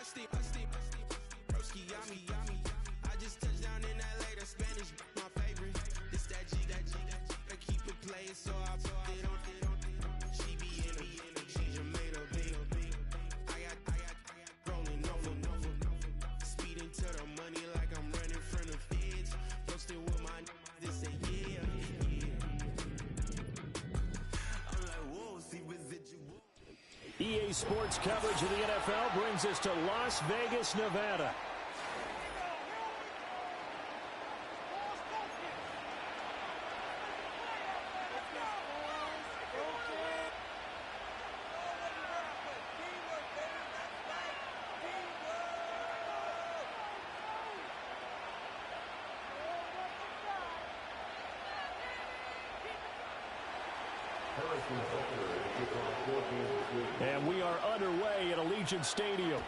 I just touched down in LA, the Spanish, my favorite. This that G, I keep it playing, so I put it on. She be in a, she just made a big. I got rolling over. Speeding to the money like I'm running from the feds. Posted with my this a yeah. I'm like, whoa, see residual. EA Sports coverage of the NFL brings us to Las Vegas, Nevada. And we are underway at Allegiant Stadium.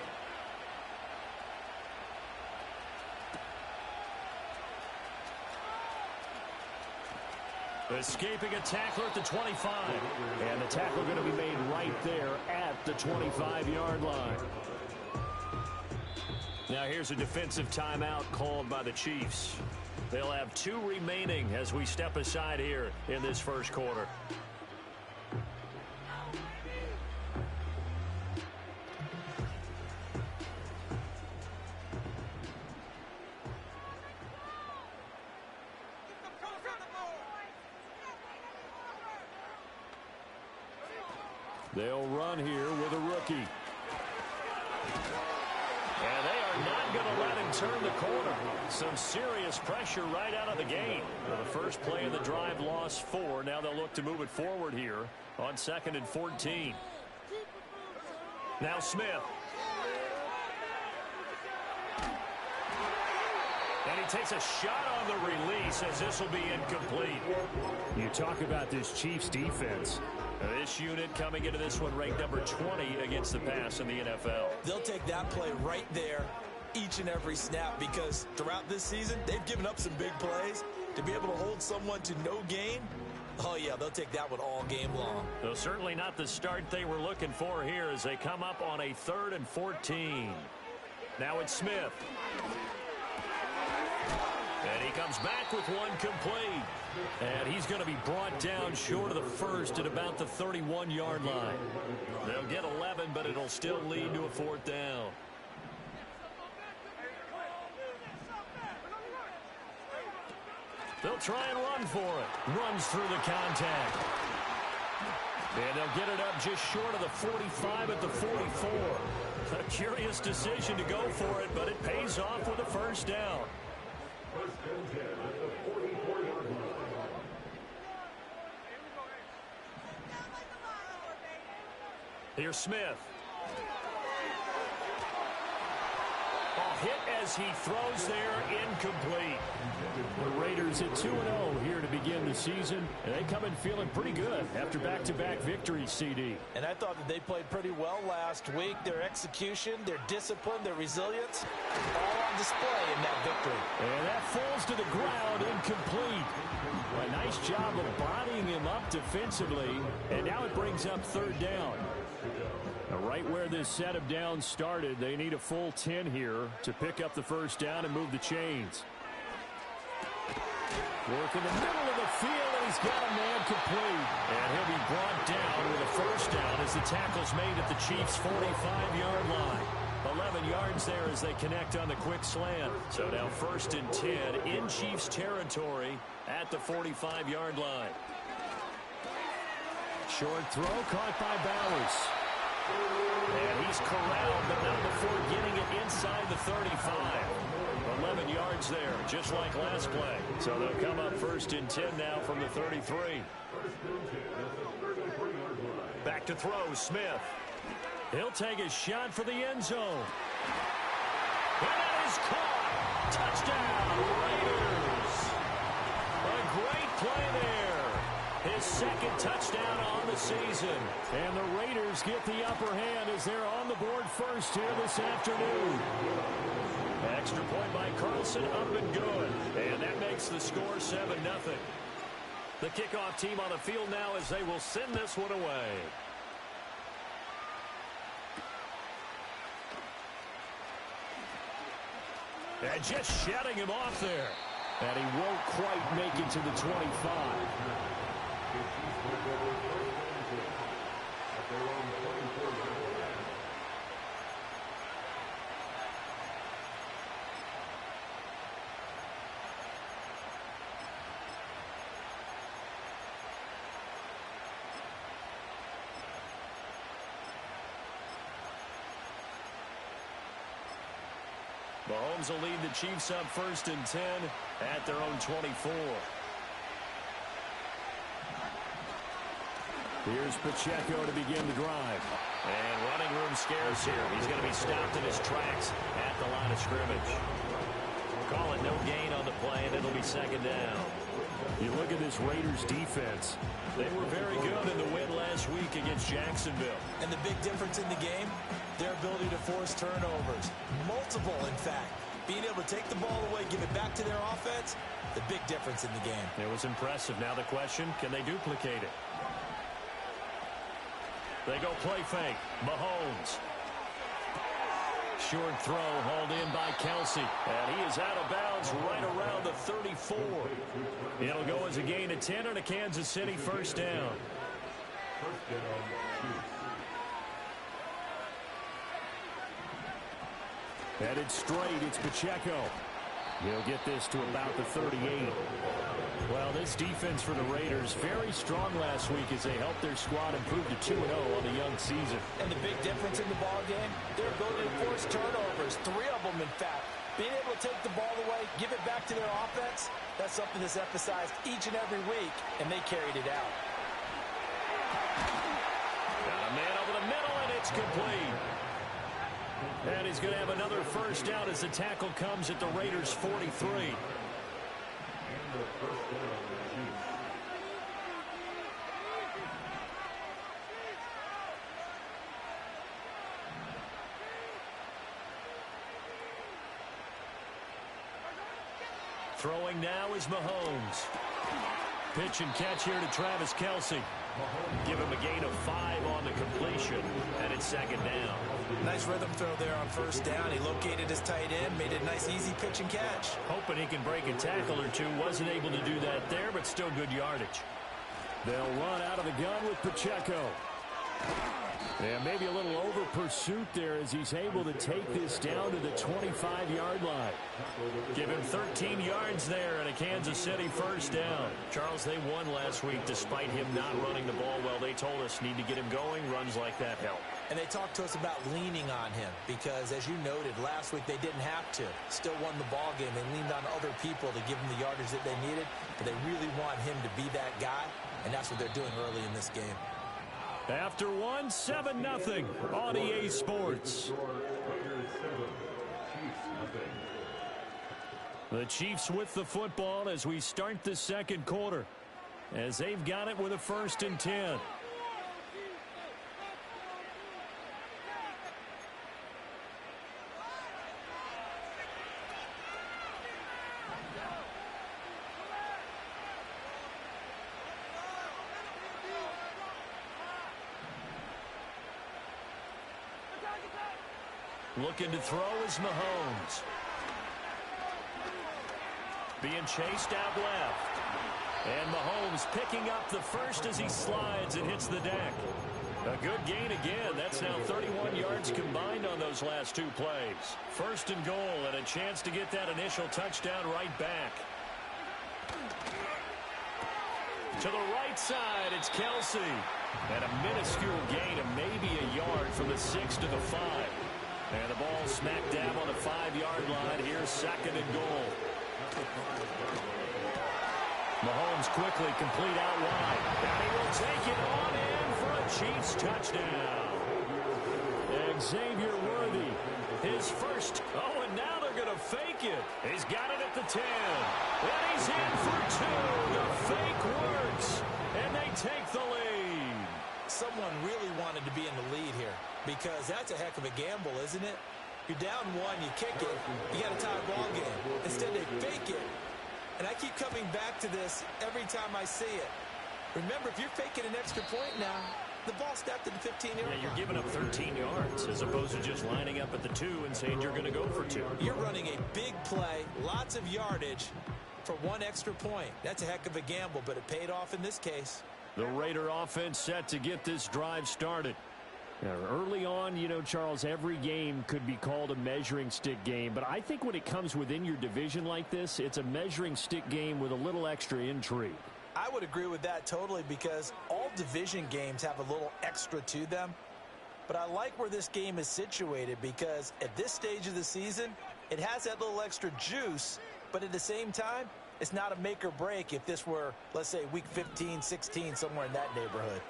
Escaping a tackler at the 25. And the tackle going to be made right there at the 25-yard line. Now here's a defensive timeout called by the Chiefs. They'll have 2 remaining as we step aside here in this first quarter. They'll run here with a rookie. And they are not going to let him turn the corner. Some serious pressure right out of the game. The first play of the drive lost 4. Now they'll look to move it forward here on 2nd and 14. Now Smith. And he takes a shot on the release as this will be incomplete. You talk about this Chiefs defense. This unit coming into this one ranked number 20 against the pass in the NFL. They'll take that play right there each and every snap because throughout this season, they've given up some big plays. To be able to hold someone to no gain, oh yeah, they'll take that one all game long. Though certainly not the start they were looking for here as they come up on a 3rd and 14. Now it's Smith. And he comes back with one complete. And he's going to be brought down short of the first at about the 31-yard line. They'll get 11, but it'll still lead to a 4th down. They'll try and run for it. Runs through the contact. And they'll get it up just short of the 45 at the 44. A curious decision to go for it, but it pays off with a 1st down. Here's Smith. A hit as he throws there, incomplete. The Raiders at 2-0 here to begin the season, and they come in feeling pretty good after back-to-back victories, CD. And I thought that they played pretty well last week. Their execution, their discipline, their resilience, all on display in that victory. And that falls to the ground, incomplete. A nice job of bodying him up defensively, and now it brings up 3rd down. Now, right where this set of downs started, they need a full 10 here to pick up the 1st down and move the chains. Work in the middle of the field, and he's got a man complete. And he'll be brought down with a 1st down as the tackle's made at the Chiefs' 45-yard line. 11 yards there as they connect on the quick slant. So now 1st and 10 in Chiefs territory at the 45-yard line. Short throw caught by Bowers. And he's corralled, but not before getting it inside the 35. 11 yards there, just like last play. So they'll come up 1st and 10 now from the 33. Back to throw, Smith. He'll take a shot for the end zone. And that is caught. Touchdown, Raiders. A great play there. His 2nd touchdown on the season. And the Raiders get the upper hand as they're on the board first here this afternoon. Extra point by Carlson, up and good. And that makes the score 7-0. The kickoff team on the field now as they will send this one away. And just shutting him off there. And he won't quite make it to the 25. Mahomes will lead the Chiefs up 1st and 10 at their own 24. Here's Pacheco to begin the drive. And running room scarce here. He's going to be stopped in his tracks at the line of scrimmage. Call it no gain on the play, and it'll be 2nd down. You look at this Raiders defense. They were very good in the win last week against Jacksonville. And the big difference in the game, their ability to force turnovers. Multiple, in fact. Being able to take the ball away, give it back to their offense, the big difference in the game. It was impressive. Now the question, can they duplicate it? They go play fake. Mahomes. Short throw hauled in by Kelsey. And he is out of bounds right around the 34. It'll go as a gain of 10 and a Kansas City 1st down. Headed straight, it's Pacheco. He'll get this to about the 38. Well, this defense for the Raiders, very strong last week as they helped their squad improve to 2-0 on the young season. And the big difference in the ball game, their ability to force turnovers, 3 of them in fact. Being able to take the ball away, give it back to their offense, that's something that's emphasized each and every week, and they carried it out. Got a man over the middle, and it's complete. And he's going to have another 1st down as the tackle comes at the Raiders' 43. Throwing now is Mahomes. Pitch and catch here to Travis Kelce. Give him a gain of 5 on the completion, and it's 2nd down. Nice rhythm throw there on 1st down. He located his tight end, made it a nice easy pitch and catch. Hoping he can break a tackle or two. Wasn't able to do that there, but still good yardage. They'll run out of the gun with Pacheco. And maybe a little over pursuit there as he's able to take this down to the 25-yard line. Give him 13 yards there and a Kansas City 1st down. Charles, they won last week despite him not running the ball well. They told us need to get him going. Runs like that help. And they talked to us about leaning on him because, as you noted, last week they didn't have to. Still won the ball game. They leaned on other people to give them the yardage that they needed, but they really want him to be that guy, and that's what they're doing early in this game. After 7-0 on EA Sports. The Chiefs with the football as we start the 2nd quarter, as they've got it with a 1st and 10. Looking to throw is Mahomes. Being chased out left. And Mahomes picking up the 1st as he slides and hits the deck. A good gain again. That's now 31 yards combined on those last 2 plays. 1st and goal and a chance to get that initial touchdown right back. To the right side, it's Kelsey. And a minuscule gain of maybe a yard from the 6 to the 5. And the ball smack dab on the 5-yard line. Here's 2nd and goal. Mahomes quickly complete out wide. And he will take it on in for a Chiefs touchdown. Xavier Worthy, his 1st. Oh, and now they're going to fake it. He's got it at the 10. And he's in for 2. The fake works. And they take the lead. Someone really wanted to be in the lead here because that's a heck of a gamble, isn't it? You're down 1, you kick it, you got a tie ball game. Instead, they fake it. And I keep coming back to this every time I see it. Remember, if you're faking an extra point now, the ball snapped at the 15-yard line. Yeah, you're giving up 13 yards as opposed to just lining up at the 2 and saying you're going to go for 2. You're running a big play, lots of yardage for 1 extra point. That's a heck of a gamble, but it paid off in this case. The Raider offense set to get this drive started. Now, early on, you know, Charles, every game could be called a measuring stick game, but I think when it comes within your division like this, it's a measuring stick game with a little extra intrigue. I would agree with that totally because all division games have a little extra to them. But I like where this game is situated because at this stage of the season, it has that little extra juice, but at the same time, it's not a make or break if this were, let's say, week 15, 16, somewhere in that neighborhood.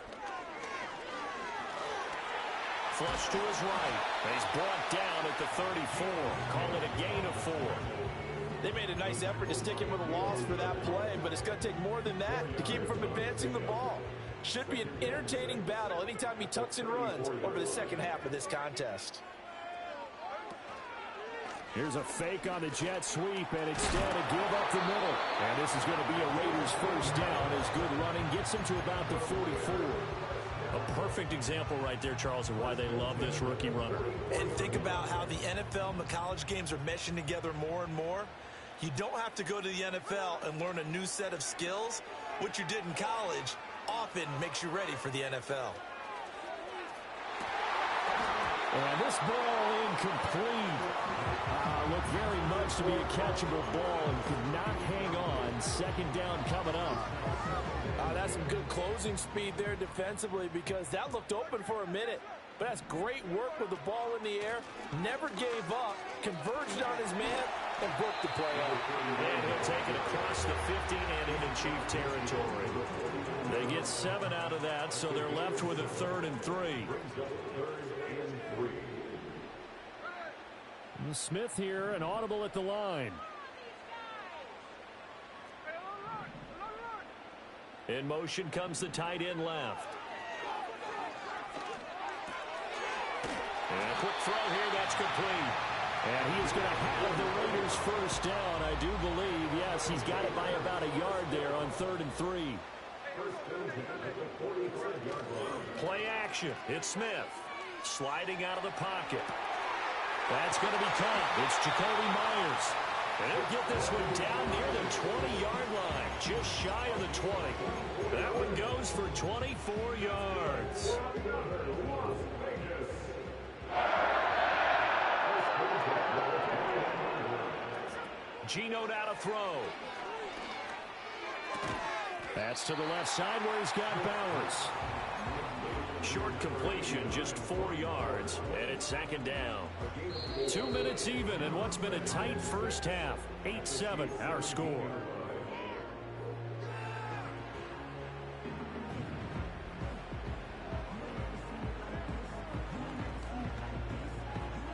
Flush to his right. He's brought down at the 34. Call it a gain of 4. They made a nice effort to stick him with a loss for that play, but it's going to take more than that to keep him from advancing the ball. Should be an entertaining battle anytime he tucks and runs over the second half of this contest. Here's a fake on the jet sweep, and instead a give up the middle. And this is going to be a Raiders first down as good running gets him to about the 44. A perfect example right there, Charles, of why they love this rookie runner. And think about how the NFL and the college games are meshing together more and more. You don't have to go to the NFL and learn a new set of skills. What you did in college often makes you ready for the NFL. And this ball incomplete. Looked very much to be a catchable ball and could not hang on. Second down coming up. That's some good closing speed there defensively because that looked open for a minute. But that's great work with the ball in the air. Never gave up, converged on his man, and broke the play up. And he'll take it across the 50 and into Chief territory. They get 7 out of that, so they're left with a 3rd and 3. Smith here, an audible at the line. In motion comes the tight end left. And a quick throw here, that's complete. And he is going to have the Raiders first down, I do believe. Yes, he's got it by about a yard there on 3rd and 3. Play action. It's Smith sliding out of the pocket. That's going to be caught. It's Jacoby Myers. And he'll get this one down near the 20-yard line, just shy of the 20. That one goes for 24 yards. Geno down to throw. That's to the left side where he's got Bowers. Short completion, just 4 yards, and it's 2nd down. 2 minutes even in what's been a tight first half. 8-7, our score.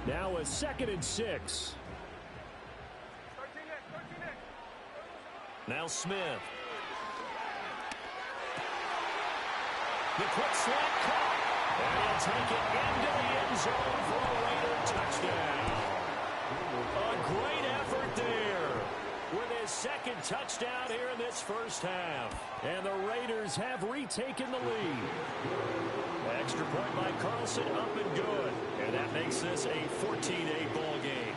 Now a 2nd and 6. Now Smith. The quick slant caught. And he'll take it into the end zone for a Raider touchdown. A great effort there with his 2nd touchdown here in this first half. And the Raiders have retaken the lead. Extra point by Carlson, up and good. And that makes this a 14-8 ball game.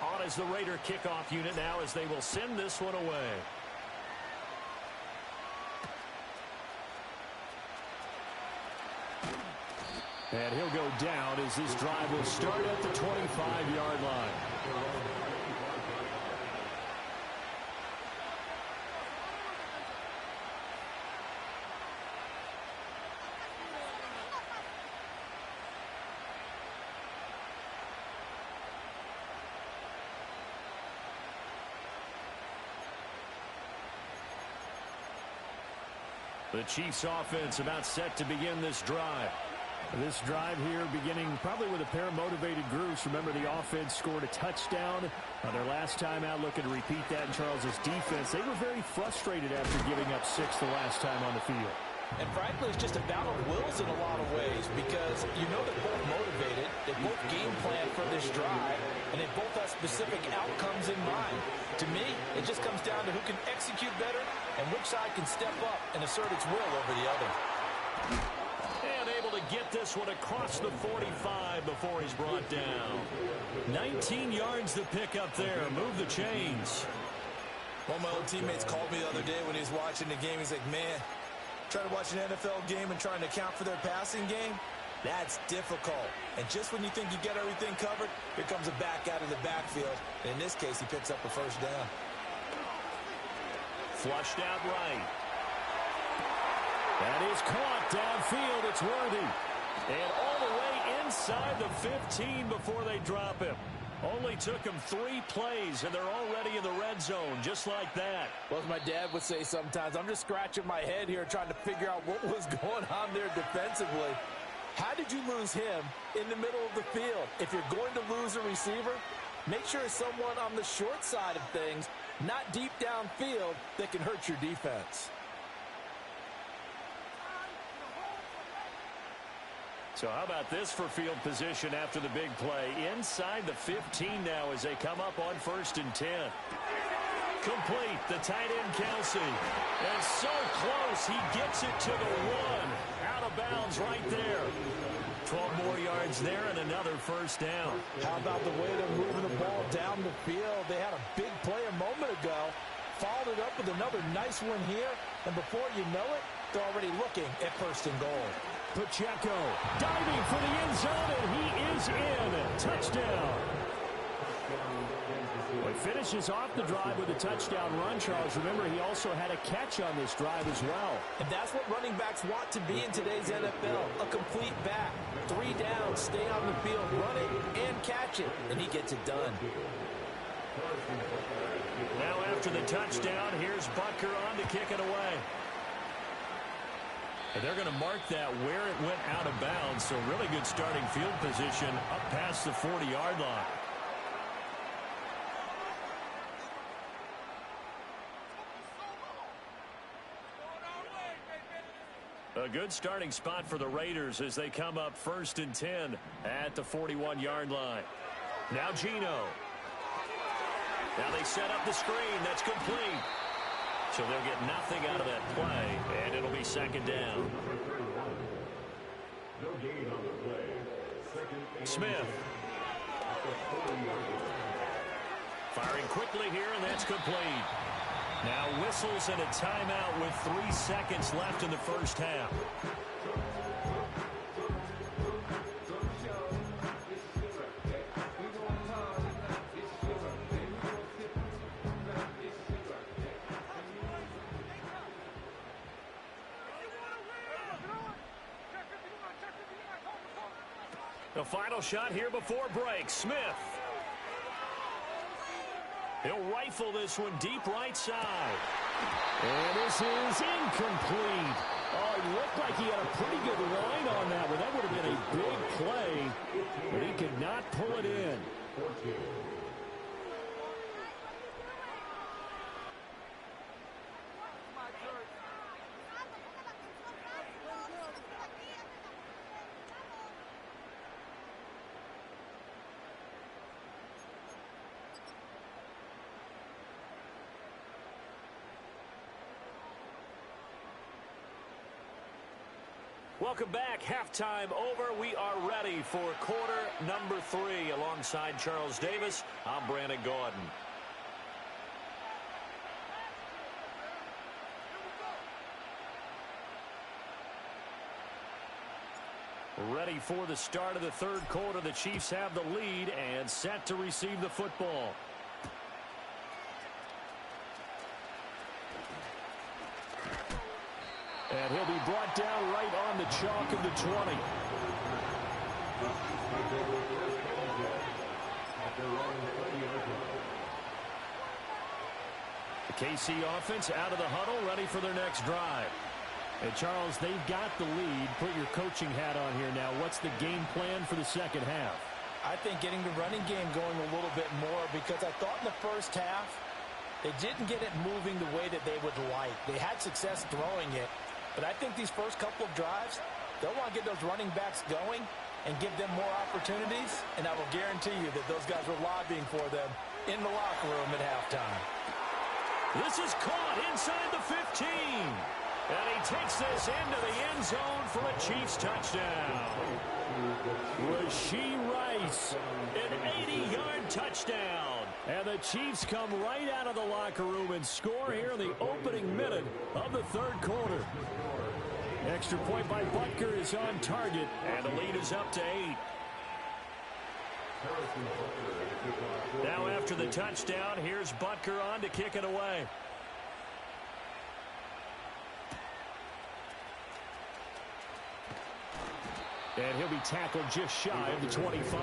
On as the Raider kickoff unit now as they will send this one away. And he'll go down as this drive will start at the 25-yard line. The Chiefs offense about set to begin this drive. This drive here beginning probably with a pair of motivated groups. Remember, the offense scored a touchdown their last time out. Looking to repeat that in Charles's defense. They were very frustrated after giving up 6 the last time on the field. And frankly, it's just a battle of wills in a lot of ways because you know they're both motivated. They both game plan for this drive. and they both have specific outcomes in mind. To me, it just comes down to who can execute better and which side can step up and assert its will over the other. And able to get this one across the 45 before he's brought down. 19 yards to pick up there. Move the chains. One of my old teammates called me the other day when he was watching the game. He's like, man, trying to watch an NFL game and trying to account for their passing game, that's difficult. And just when you think you get everything covered, here comes a back out of the backfield. And in this case, he picks up a first down. Flushed out right. That is caught downfield. It's Worthy. And all the way inside the 15 before they drop him. Only took him 3 plays, and they're already in the red zone, just like that. Well, as my dad would say sometimes, I'm just scratching my head here trying to figure out what was going on there defensively. How did you lose him in the middle of the field? If you're going to lose a receiver, make sure it's someone on the short side of things, not deep downfield, that can hurt your defense. So how about this for field position after the big play? Inside the 15 now as they come up on 1st and 10. Complete, the tight end Kelsey. And so close, he gets it to the 1. Out of bounds right there. 12 more yards there and another first down. How about the way they're moving the ball down the field? They had a big play a moment ago. Followed it up with another nice one here. And before you know it, they're already looking at 1st and goal. Pacheco diving for the end zone, and he is in. Touchdown. Well, he finishes off the drive with a touchdown run, Charles. Remember, he also had a catch on this drive as well. And that's what running backs want to be in today's NFL, a complete back. 3 downs, stay on the field, run it, and catch it, and he gets it done. Now after the touchdown, here's Butker on to kick it away. And they're going to mark that where it went out of bounds. So really good starting field position up past the 40-yard line. A good starting spot for the Raiders as they come up 1st and 10 at the 41-yard line. Now Geno. Now they set up the screen. That's complete. So they'll get nothing out of that play, and it'll be 2nd down. Smith. Firing quickly here, and that's complete. Now whistles and a timeout with 3 seconds left in the first half. The final shot here before break. Smith. He'll rifle this one deep right side. And this is incomplete. Oh, it looked like he had a pretty good line on that one. That would have been a big play, but he could not pull it in. Welcome back. Halftime over. We are ready for quarter number 3. Alongside Charles Davis, I'm Brandon Gordon. Ready for the start of the 3rd quarter. The Chiefs have the lead and set to receive the football. And he'll be brought down right on the chalk of the 20. The KC offense out of the huddle, ready for their next drive. And Charles, they've got the lead. Put your coaching hat on here now. What's the game plan for the second half? I think getting the running game going a little bit more, because I thought in the first half they didn't get it moving the way that they would like. They had success throwing it. But I think these first couple of drives, they'll want to get those running backs going and give them more opportunities, and I will guarantee you that those guys were lobbying for them in the locker room at halftime. This is caught inside the 15. And he takes this into the end zone for a Chiefs touchdown. Rashee Rice, an 80-yard touchdown. And the Chiefs come right out of the locker room and score here in the opening minute of the third quarter. Extra point by Butker is on target, and the lead is up to 8. Now after the touchdown, here's Butker on to kick it away. And he'll be tackled just shy of the 25.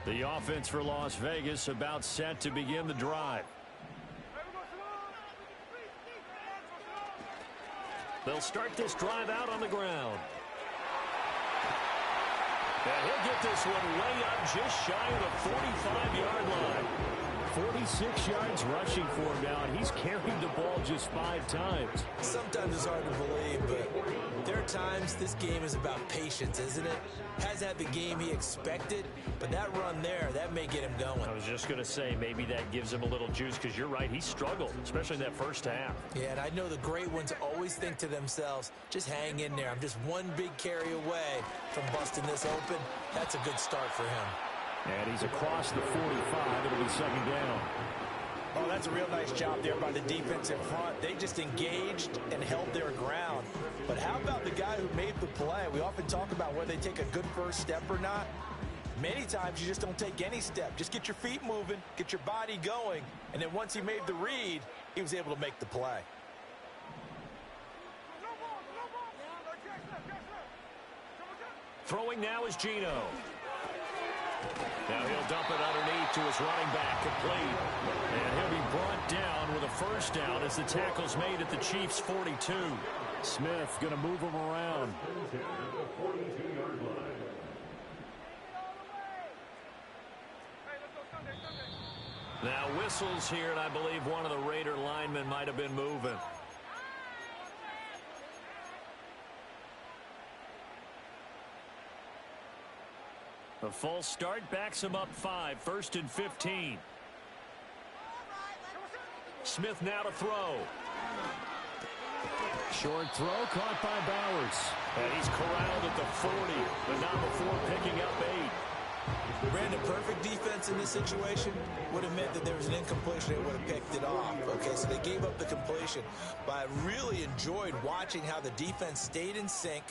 The offense for Las Vegas about set to begin the drive. They'll start this drive out on the ground. And he'll get this one way up just shy of the 45-yard line. 46 yards rushing for him now, and he's carried the ball just 5 times. Sometimes it's hard to believe, but there are times this game is about patience, isn't it? Has had the game he expected, but that run there, that may get him going. I was just going to say, maybe that gives him a little juice, because you're right, he struggled, especially in that first half. Yeah, and I know the great ones always think to themselves, just hang in there. I'm just one big carry away from busting this open. That's a good start for him. And he's across the 45. It'll be second down. Oh, that's a real nice job there by the defense in front. They just engaged and held their ground. But how about the guy who made the play? We often talk about whether they take a good first step or not. Many times you just don't take any step. Just get your feet moving, get your body going, and then once he made the read, he was able to make the play. Throwing now is Geno. Now he'll dump it underneath to his running back, complete. And he'll be brought down with a first down as the tackle's made at the Chiefs' 42. Smith going to move him around. Now whistles here, and I believe one of the Raider linemen might have been moving. A false start backs him up 5, 1st and 15. Smith now to throw. Short throw caught by Bowers. And he's corralled at the 40, but not before picking up 8. Brandon, perfect defense in this situation would have meant that there was an incompletion. They would have picked it off. Okay, so they gave up the completion. But I really enjoyed watching how the defense stayed in sync,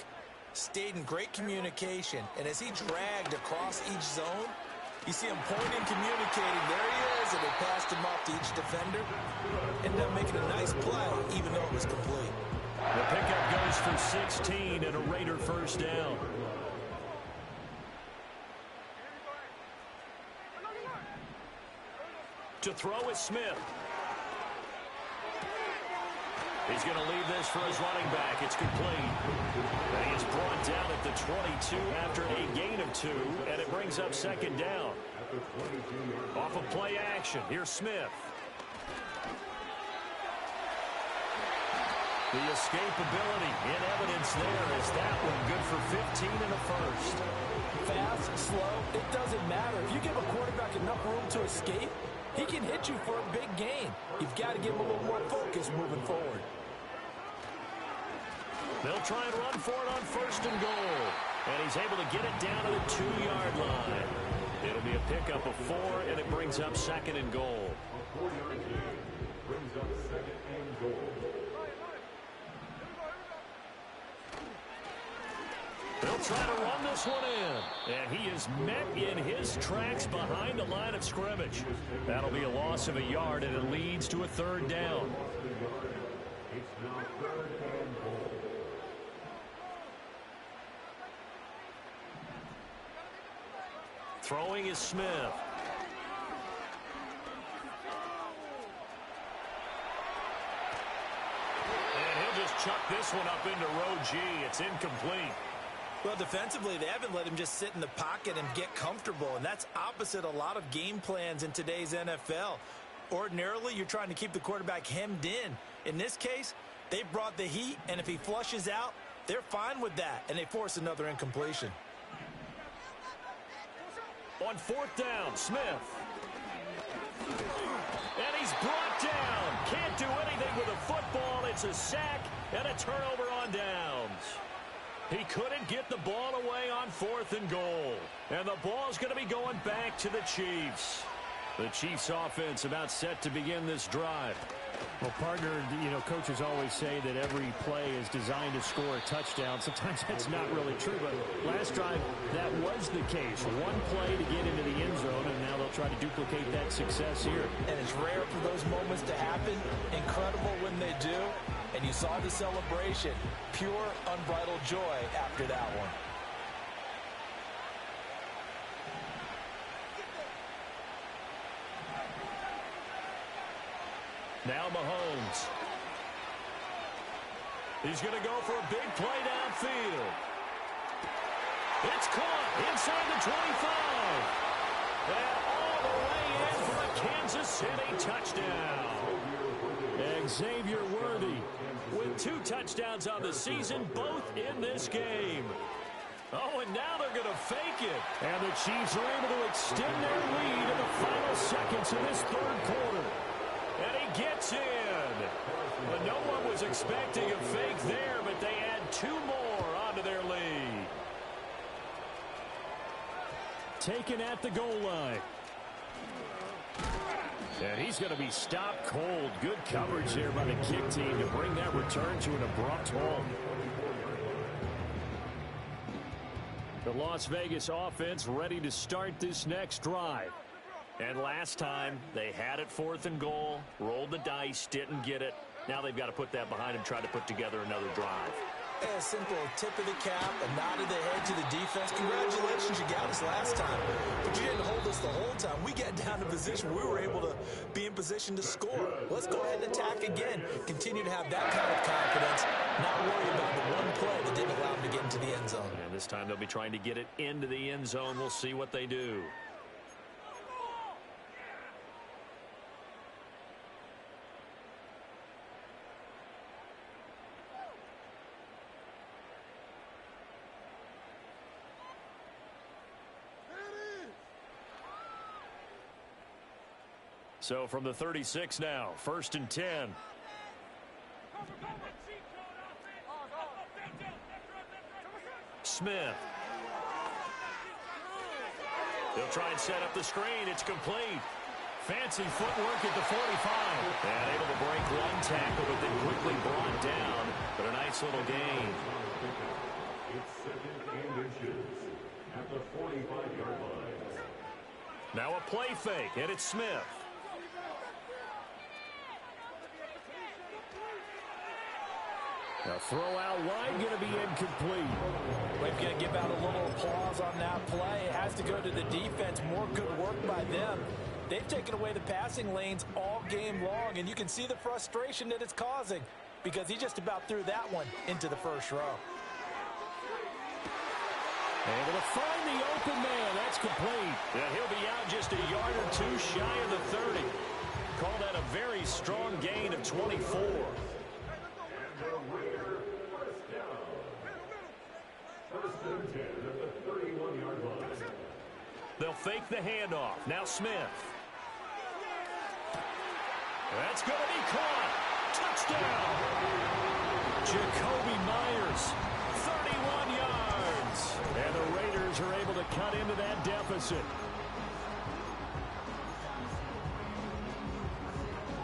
stayed in great communication, and as he dragged across each zone, you see him pointing, communicating. There he is, and they passed him off to each defender. Ended up making a nice play, even though it was complete. The pickup goes for 16 and a Raider first down. To throw is Smith. He's going to leave this for his running back. It's complete. And he is brought down at the 22 after a gain of 2, and it brings up second down. Off of play action, here's Smith. The escapability in evidence there is that one good for 15 in the first. Fast, slow, it doesn't matter. If you give a quarterback enough room to escape, he can hit you for a big gain. You've got to give him a little more focus moving forward. They'll try and run for it on 1st and goal. And he's able to get it down to the 2-yard line. It'll be a pickup of 4, and it brings up 2nd and goal. They'll try to run this one in. And he is met in his tracks behind the line of scrimmage. That'll be a loss of a yard, and it leads to a 3rd down. Throwing is Smith. And he'll just chuck this one up into row G. It's incomplete. Well, defensively, they haven't let him just sit in the pocket and get comfortable, and that's opposite a lot of game plans in today's NFL. Ordinarily, you're trying to keep the quarterback hemmed in. In this case, they brought the heat, and if he flushes out, they're fine with that, and they force another incompletion. On fourth down, Smith. And he's brought down. Can't do anything with a football. It's a sack and a turnover on downs. He couldn't get the ball away on 4th and goal. And the ball's going to be going back to the Chiefs. The Chiefs offense about set to begin this drive. Well, partner, coaches always say that every play is designed to score a touchdown. Sometimes that's not really true, but last drive, that was the case. One play to get into the end zone, and now they'll try to duplicate that success here. And it's rare for those moments to happen. Incredible when they do. And you saw the celebration. Pure, unbridled joy after that one. Now Mahomes. He's going to go for a big play downfield. It's caught inside the 25. And all the way in for a Kansas City touchdown. Xavier Worthy with 2 touchdowns on the season, both in this game. Oh, and now they're going to fake it. And the Chiefs are able to extend their lead in the final seconds of this third quarter. And he gets in. But no one was expecting a fake there, but they add 2 more onto their lead. Taken at the goal line. And he's going to be stopped cold. Good coverage there by the kick team to bring that return to an abrupt halt. The Las Vegas offense ready to start this next drive. And last time, they had it 4th and goal, rolled the dice, didn't get it. Now they've got to put that behind them, try to put together another drive. A simple tip of the cap, a nod of the head to the defense. Congratulations, you got us last time. But you didn't hold us the whole time. We got down to position. We were able to be in position to score. Let's go ahead and attack again. Continue to have that kind of confidence. Not worry about the one play that didn't allow them to get into the end zone. And this time they'll be trying to get it into the end zone. We'll see what they do. So from the 36 now, 1st and 10. Smith. They'll try and set up the screen. It's complete. Fancy footwork at the 45. And able to break one tackle, but then quickly brought down. But a nice little gain. It's 2nd and inches at the 45-yard line. Now a play fake, and it's Smith. A throw out wide, going to be incomplete. We're going to give out a little applause on that play. It has to go to the defense. More good work by them. They've taken away the passing lanes all game long, and you can see the frustration that it's causing because he just about threw that one into the first row. Able to find the open man. That's complete. And he'll be out just a yard or 2 shy of the 30. Call that a very strong gain of 24. They'll fake the handoff. Now Smith. That's going to be caught. Touchdown. Jacoby Myers, 31 yards. And the Raiders are able to cut into that deficit.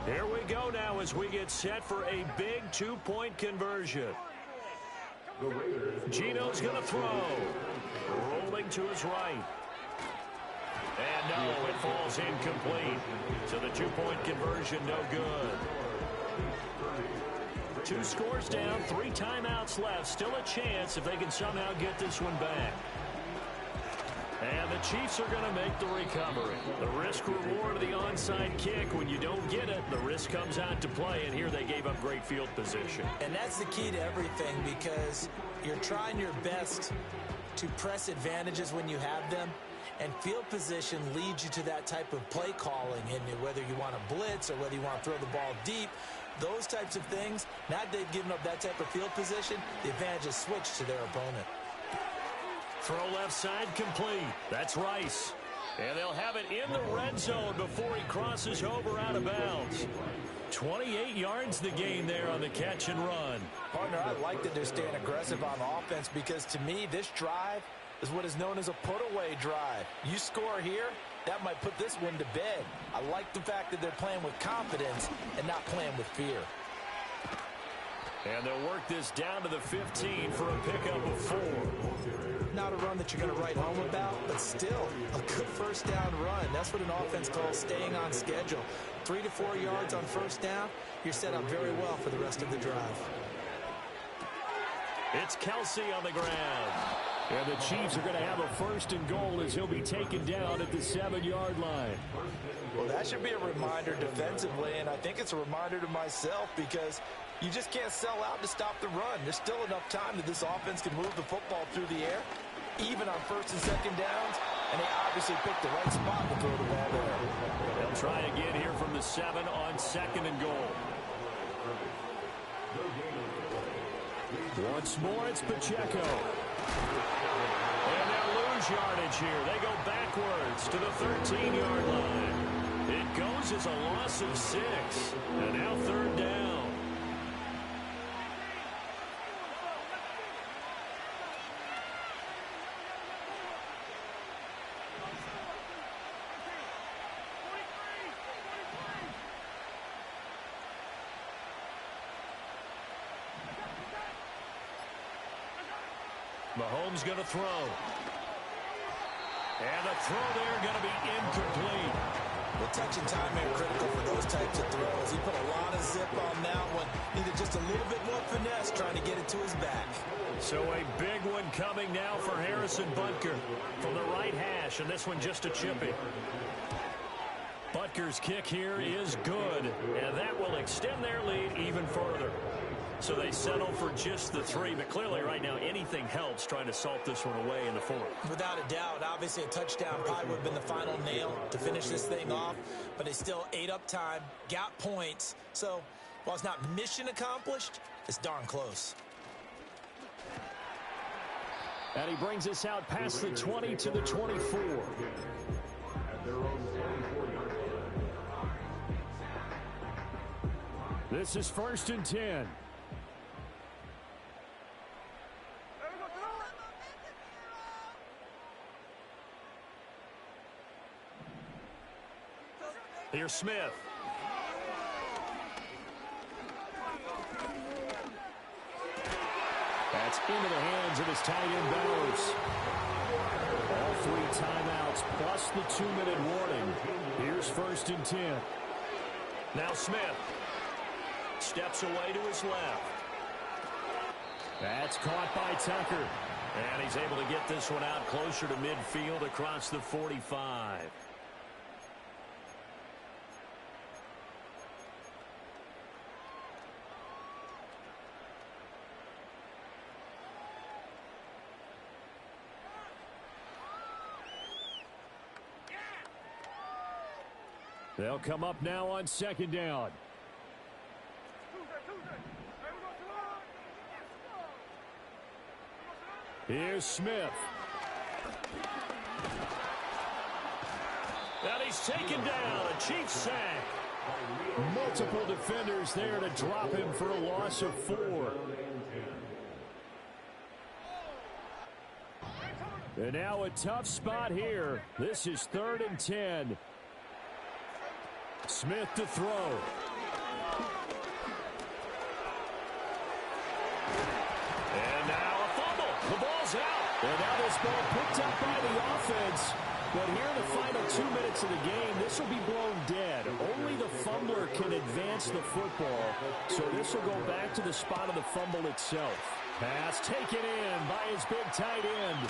Here we go now as we get set for a big 2-point conversion. Gino's going to throw. Rolling to his right. And no, it falls incomplete. So the 2-point conversion, no good. 2 scores down, 3 timeouts left. Still a chance if they can somehow get this one back. And the Chiefs are going to make the recovery. The risk-reward of the onside kick, when you don't get it, the risk comes out to play, and here they gave up great field position. And that's the key to everything, because you're trying your best to press advantages when you have them, and field position leads you to that type of play calling, and whether you want to blitz or whether you want to throw the ball deep, those types of things, now that they've given up that type of field position, the advantage is switched to their opponent. Throw left side complete. That's Rice. And they'll have it in the red zone before he crosses over out of bounds. 28 yards the gain there on the catch and run. Partner, I like that they're staying aggressive on offense, because to me, this drive is what is known as a put-away drive. You score here, that might put this one to bed. I like the fact that they're playing with confidence and not playing with fear. And they'll work this down to the 15 for a pickup of 4. Not a run that you're going to write home about, but still a good first down run. That's what an offense calls staying on schedule. 3 to 4 yards on first down, you're set up very well for the rest of the drive. It's Kelsey on the ground. And the Chiefs are going to have a 1st and goal as he'll be taken down at the 7-yard line. Well, that should be a reminder defensively, and I think it's a reminder to myself, because you just can't sell out to stop the run. There's still enough time that this offense can move the football through the air, even on 1st and 2nd downs, and they obviously picked the right spot to throw the ball there. They'll try again here from the 7 on 2nd and goal. Once more, it's Pacheco. And they'll lose yardage here. They go backwards to the 13-yard line. It goes as a loss of 6. And now 3rd down. Mahomes going to throw. And the throw there going to be incomplete. The touch and timing are critical for those types of throws. He put a lot of zip on that one. Needed just a little bit more finesse trying to get it to his back. So a big one coming now for Harrison Butker from the right hash, and this one just a chipping. Butker's kick here is good, and that will extend their lead even further. So they settle for just the 3, but clearly right now anything helps trying to salt this one away in the 4th. Without a doubt, obviously a touchdown probably would have been the final nail to finish this thing off, but they still ate up time, got points. So while it's not mission accomplished, it's darn close. And he brings us out past the 20 to the 24. This is 1st and 10. Here's Smith. That's into the hands of his tight end Bowers. All 3 timeouts plus the 2-minute warning. Here's 1st and 10. Now Smith steps away to his left. That's caught by Tucker. And he's able to get this one out closer to midfield across the 45. They'll come up now on 2nd down. Here's Smith. And he's taken down. A Chiefs sack. Multiple defenders there to drop him for a loss of 4. And now a tough spot here. This is 3rd and 10. Smith to throw. And now a fumble. The ball's out. And now this ball picked up by the offense. But here in the final 2 minutes of the game, this will be blown dead. Only the fumbler can advance the football. So this will go back to the spot of the fumble itself. Pass taken in by his big tight end.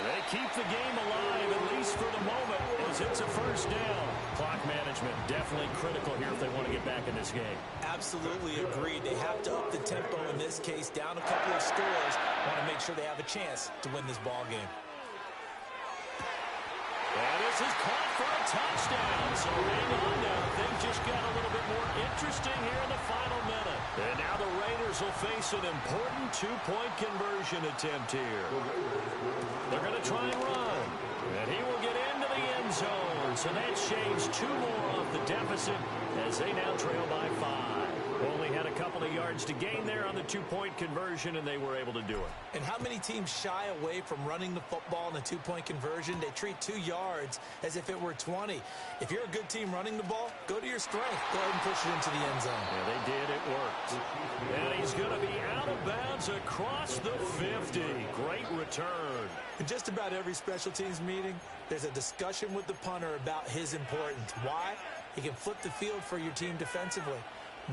They keep the game alive, at least for the moment, as it's a first down. Clock management definitely critical here if they want to get back in this game. Absolutely agreed. They have to up the tempo in this case, down a couple of scores. Want to make sure they have a chance to win this ball game. And this is caught for a touchdown. So hang on now. Things just got a little bit more interesting here in the final minute. And now the Raiders will face an important two-point conversion attempt here. They're going to try and run. And he will get into the end zone. So that shaves 2 more off the deficit as they now trail by 5. Only had a couple of yards to gain there on the two-point conversion, and they were able to do it. And how many teams shy away from running the football in a two-point conversion? They treat 2 yards as if it were 20. If you're a good team running the ball, go to your strength. Go ahead and push it into the end zone. Yeah, they did. It worked. And he's going to be out of bounds across the 50. Great return. In just about every special teams meeting, there's a discussion with the punter about his importance. Why? He can flip the field for your team defensively,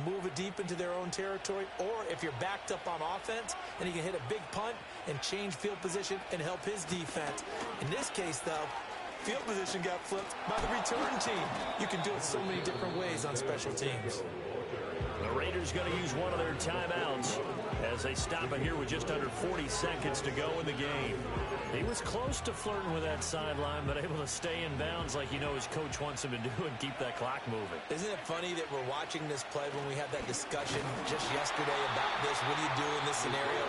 move it deep into their own territory, or if you're backed up on offense, then he can hit a big punt and change field position and help his defense. In this case, though, field position got flipped by the return team. You can do it so many different ways on special teams. The Raiders going to use one of their timeouts as they stop it here with just under 40 seconds to go in the game. He was close to flirting with that sideline, but able to stay in bounds like you know his coach wants him to do and keep that clock moving. Isn't it funny that we're watching this play when we had that discussion just yesterday about this? What do you do in this scenario?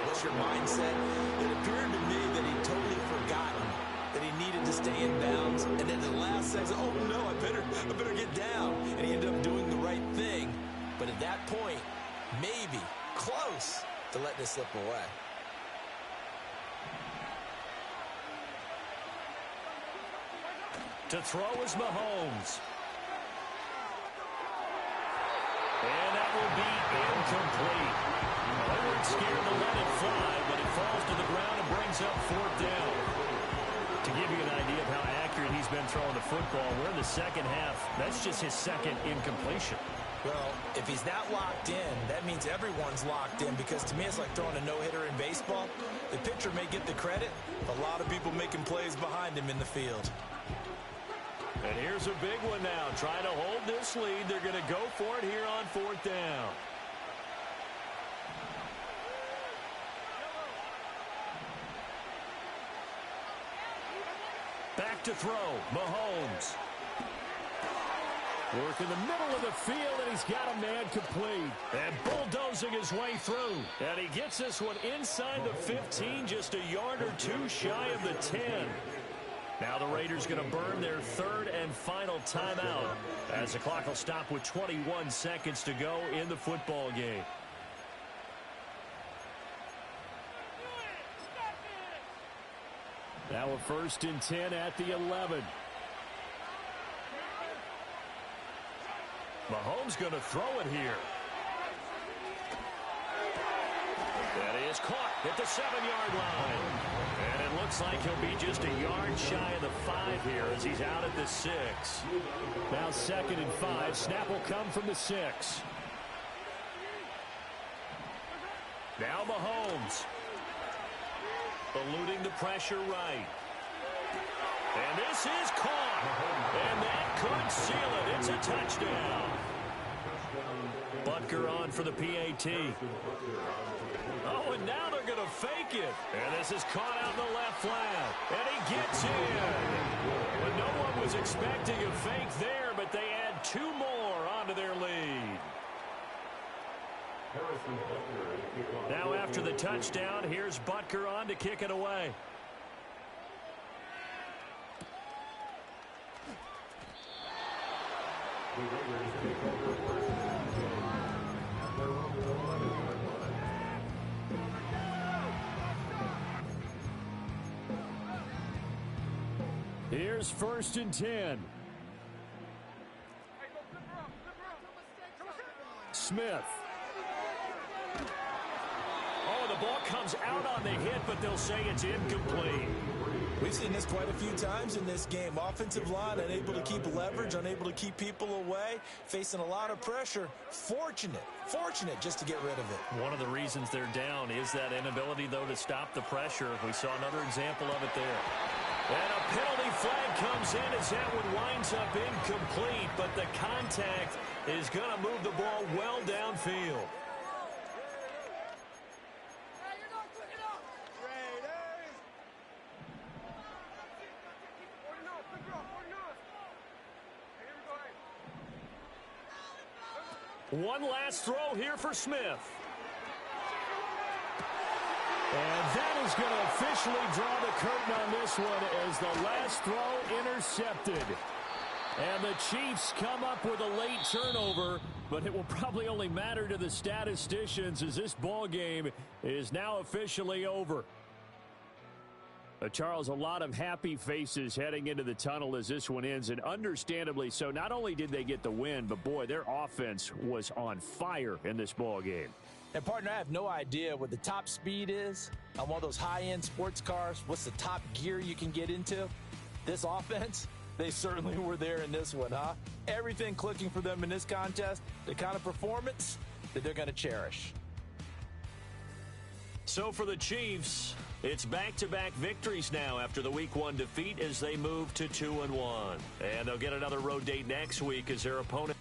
What's your mindset? It appeared to me that he'd totally forgotten that he needed to stay in bounds, and then the last second, oh no, I better get down. And he ended up doing the right thing. But at that point, maybe close to letting it slip away. To throw is Mahomes. And that will be incomplete. They weren't scared to let it fly, but it falls to the ground and brings up 4th down. To give you an idea of how accurate he's been throwing the football, we're in the second half. That's just his second incompletion. Well, if he's that locked in, that means everyone's locked in, because to me it's like throwing a no-hitter in baseball. The pitcher may get the credit, but a lot of people making plays behind him in the field. And here's a big one now. Trying to hold this lead. They're going to go for it here on 4th down. Back to throw. Mahomes. Work in the middle of the field, and he's got a man complete. And bulldozing his way through. And he gets this one inside the 15, just a yard or 2 shy of the 10. Now the Raiders going to burn their 3rd and final timeout as the clock will stop with 21 seconds to go in the football game. Now a 1st and 10 at the 11. Mahomes going to throw it here. That is caught at the 7-yard line. And it looks like he'll be just a yard shy of the 5 here as he's out at the 6. Now 2nd and 5. Snap will come from the 6. Now Mahomes. Eluding the pressure right. And this is caught. And that could seal it. It's a touchdown. Butker on for the PAT. Oh, and now they're going to fake it. And this is caught out in the left flat. And he gets in. But no one was expecting a fake there, but they add 2 more onto their lead. Now after the touchdown, here's Butker on to kick it away. Here's 1st and 10. Smith. Oh, the ball comes out on the hit, but they'll say it's incomplete. We've seen this quite a few times in this game. Offensive line unable to keep leverage, unable to keep people away, facing a lot of pressure. Fortunate just to get rid of it. One of the reasons they're down is that inability, though, to stop the pressure. We saw another example of it there. And a penalty flag comes in as that one winds up incomplete, but the contact is going to move the ball well downfield. One last throw here for Smith. And that is going to officially draw the curtain on this one as the last throw intercepted. And the Chiefs come up with a late turnover, but it will probably only matter to the statisticians as this ball game is now officially over. Charles, a lot of happy faces heading into the tunnel as this one ends, and understandably so. Not only did they get the win, but boy, their offense was on fire in this ball game. And, partner, I have no idea what the top speed is on one of those high-end sports cars. What's the top gear you can get into? This offense, they certainly were there in this one, huh? Everything clicking for them in this contest, the kind of performance that they're going to cherish. So for the Chiefs, it's back-to-back victories now after the Week 1 defeat as they move to 2-1. And they'll get another road date next week as their opponent.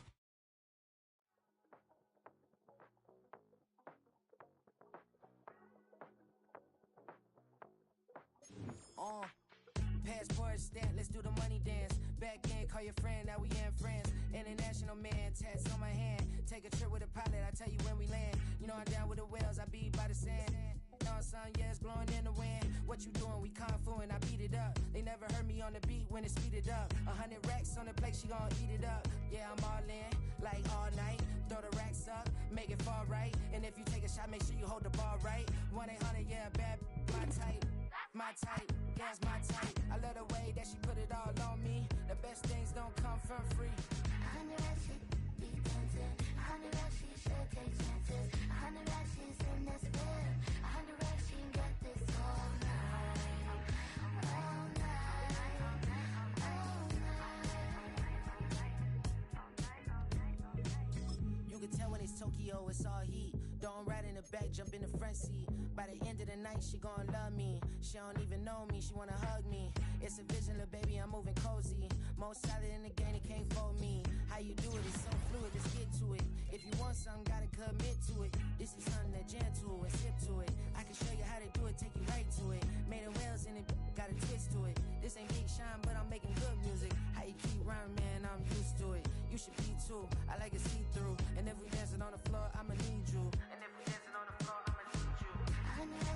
Passport stamp, let's do the money dance. Back in, call your friend, now we in France. International man, tats on my hand. Take a trip with a pilot, I tell you when we land. You know I'm down with the whales, I be by the sand. On sun, yeah, it's blowing in the wind. What you doing? We kung fu and I beat it up. They never heard me on the beat when it speeded up. 100 racks on the plate, she gon' eat it up. Yeah, I'm all in, like all night. Throw the racks up, make it fall right. And if you take a shot, make sure you hold the ball right. 1-800, yeah, bad, my type. My type, yeah, it's my type. I love the way that she put it all on me. The best things don't come from free. 100 racks, she be dancing. 100 racks, she should take chances. 100 racks, she's in this bed. 100 racks, she can get this all night. All night. All night. You can tell when it's Tokyo, it's all heat. Don't ride in the back, jump in the front seat. By the end of the night, she gon' love me. She don't even know me, she wanna hug me. It's a vision, little baby, I'm moving cozy. Most solid in the game, it can't fold me. How you do it, it's so fluid, let's get to it. If you want something, gotta commit to it. This is something that gentle and sip to it. I can show you how to do it, take you right to it. Made of whales in it, got a twist to it. This ain't Big Sean, but I'm making good music. How you keep rhyming, man, I'm used to it. You should be too, I like it see-through. And if we dancing on the floor, I'ma need you. And if we dancing on the floor, I'ma need you. 100